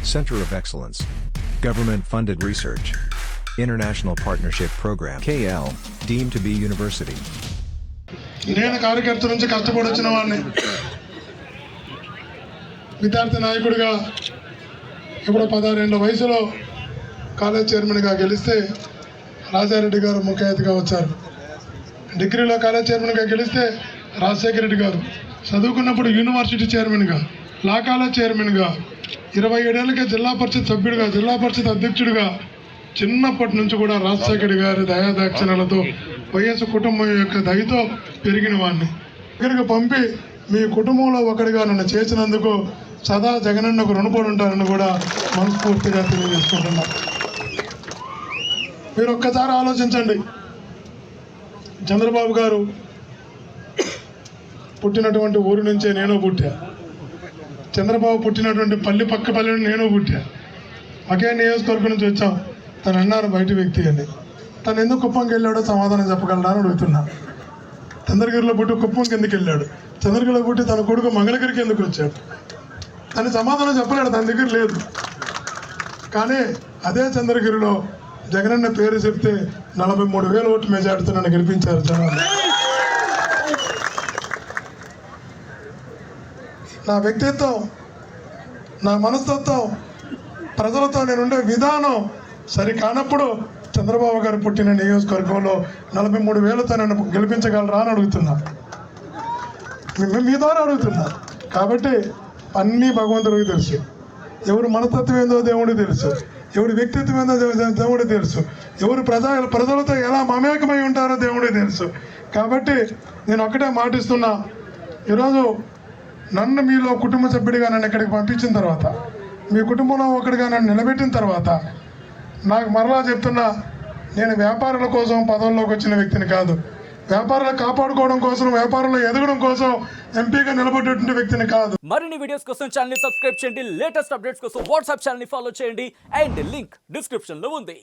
Center of Excellence. Government-funded research. International Partnership Program. KL, deemed to be university. నేను కార్యకర్త నుంచి కష్టపడి వచ్చిన వాడిని, విద్యార్థి నాయకుడిగా ఇప్పుడు 16 ఏళ్ల వయసులో కాలేజ్ చైర్మన్గా గెలిస్తే రాజారెడ్డి గారు ముఖ్య అతిథిగా వచ్చారు. డిగ్రీలో కాలేజ్ చైర్మన్గా గెలిస్తే రాజశేఖర రెడ్డి గారు, చదువుకున్నప్పుడు యూనివర్సిటీ చైర్మన్గా, లా కాలేజ్ చైర్మన్గా, 27 ఏళ్ళకే జిల్లా పరిషత్ సభ్యుడిగా, జిల్లా పరిషత్ అధ్యక్షుడిగా, చిన్నప్పటి నుంచి కూడా రాజశేఖర గారి దయాదాక్షిణ్యాలతో వైఎస్ కుటుంబం యొక్క దయతో పెరిగిన వాడిని దగ్గరికి పంపి మీ కుటుంబంలో ఒకటిగా నన్ను చేసినందుకు సదా జగనన్నకు రుణపడి ఉంటానని కూడా మనస్ఫూర్తిగా తెలియజేసుకుంటున్నా. మీరు ఒక్కసారి ఆలోచించండి, చంద్రబాబు గారు పుట్టినటువంటి ఊరి నుంచే నేను పుట్టా, చంద్రబాబు పుట్టినటువంటి పక్క పల్లె నేను పుట్టా, ఒకే నియోజకవర్గం నుంచి వచ్చాం. తను అన్నారు బయట వ్యక్తి అని, తను ఎందుకు కుప్పంకి వెళ్ళాడో సమాధానం చెప్పగలరా అని అడుగుతున్నా. చంద్రగిరిలో పుట్టి కుప్పంకి ఎందుకు వెళ్ళాడు, చంద్రగిరిలో పుట్టి తన కొడుకు మంగళగిరికి ఎందుకు వచ్చాడు, తను సమాధానం చెప్పలేడు, తన దగ్గర లేదు. కానీ అదే చంద్రగిరిలో జగనన్న పేరు చెప్తే 43,000 ఓట్లు మెజార్టీతో నన్ను గెలిపించారు జనాలు. నా వ్యక్తిత్వం, నా మనస్తత్వం, ప్రజలతో నేనుండే విధానం సరి కానప్పుడు చంద్రబాబు గారు పుట్టిన నియోజకవర్గంలో 43,000తో నన్ను గెలిపించగలరా అని అడుగుతున్నా, మీ ద్వారా అడుగుతున్నా. కాబట్టి అన్నీ భగవంతుడికి తెలుసు, ఎవరు మనస్తత్వం ఏందో దేవుడికి తెలుసు, ఎవరి వ్యక్తిత్వం ఏందో దేవుడికి తెలుసు, ఎవరు ప్రజలతో ఎలా మమేకమై ఉంటారో దేవుడికి తెలుసు. కాబట్టి నేను ఒక్కటే మాటిస్తున్నా, ఈరోజు నన్ను మీలో కుటుంబ సభ్యుడిగా నన్ను ఇక్కడికి పంపించిన తర్వాత, మీ కుటుంబంలో ఒకటిగా నన్ను నిలబెట్టిన తర్వాత, నాకు మరలా చెప్తున్నా, నేను వ్యాపారుల కోసం పదవుల్లోకి వచ్చిన వ్యక్తిని కాదు, వ్యాపారాలు కాపాడుకోవడం కోసం, వ్యాపారంలో ఎదగడం కోసం ఎంపీగా నిలబడేటువంటి వ్యక్తిని కాదు. మరిన్ని వీడియోస్ కోసం ఛానల్ ని సబ్స్క్రైబ్ చేయండి, లేటెస్ట్ అప్డేట్స్ కోసం వాట్సాప్ ఛానల్ ని ఫాలో చేయండి, అండ్ లింక్ డిస్క్రిప్షన్ లో ఉంది.